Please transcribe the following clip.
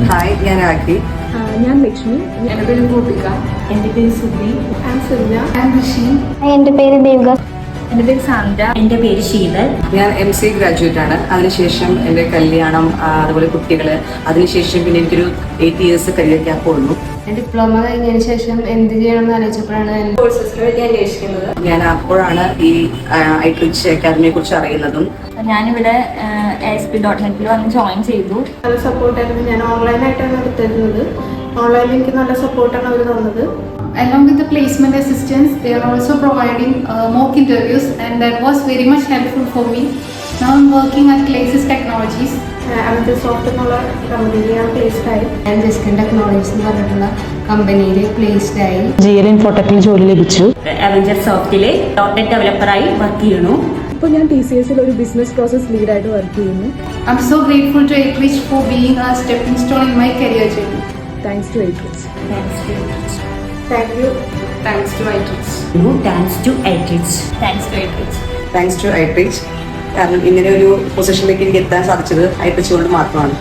Hi, ഞാൻ രാഖി. ഞാൻ ലക്ഷ്മി. എൻ്റെ പേര് ഗോപിക. എൻ്റെ പേര് സുബി. എൻ്റെ പേര് ദേവിക. എൻ്റെ പേര് സാന്ദ്ര. എൻ്റെ പേര് ശീതൽ. ഞാൻ MCA ഗ്രാജുവേറ്റ് ആണ്. അതിനുശേഷം എൻ്റെ കല്യാണം, അതുപോലെ കുട്ടികള്, അതിനുശേഷം പിന്നെ എനിക്കൊരു 8 years കരിയർ ഗ്യാപ്പ് വന്നു. ഡിപ്ലോമ കഴിഞ്ഞതിന് ശേഷം എന്ത് ചെയ്യണമെന്ന് ആലോചിച്ചപ്പോഴാണ് കോഴ്സസിനെ പറ്റി അന്വേഷിക്കുന്നത്. ഞാൻ അപ്പോഴാണ് ഈ ഐട്രിച്ച് അക്കാദമിയെ കുറിച്ച് അറിയുന്നതും. ഞാനിവിടെ ASP.net വന്ന് ജോയിൻ ചെയ്തു. നല്ല സപ്പോർട്ടായിരുന്നു. ഞാൻ ഓൺലൈനായിട്ടാണ് എടുത്തിരുന്നത്. ഓൺലൈനിൽ എനിക്ക് നല്ല സപ്പോർട്ടാണ് അവർ തന്നത്. Along with the placement assistance, they are also providing mock interviews, and that was very much helpful for me. Now I'm working at Clasis Technologies. Amit soft എന്നുള്ള കമ്പനിയിൽ ഞാൻ പ്ലേസ്ഡ് ആയി. ഞാൻ ജസ്റ്റിൻ ടെക്നോളജീസ് എന്ന് പറഞ്ഞിട്ടുള്ള കമ്പനിയിൽ പ്ലേസ്ഡ് ആയി. GL Infotechൽ ജോലി ലഭിച്ചു. അവഞ്ചർ സോഫ്റ്റിലെ .NET ഡെവലപ്പറായി വർക്ക് ചെയ്യുന്നു. ഇപ്പോൾ ഞാൻ TCSൽ ഒരു ബിസിനസ് പ്രോസസ് ലീഡായിട്ട് വർക്ക് ചെയ്യുന്നു. I'm so grateful to Etrich for being a stepping stone in my career journey. Thanks to Etrich. Thank you. Thanks to Etrich. Thanks to Etrich. കാരണം ഇങ്ങനെ ഒരു പൊസിഷനിലേക്ക് എനിക്ക് എത്താൻ സാധിച്ചത് ഐട്രിച്ച് കൊണ്ട് മാത്രമാണ്.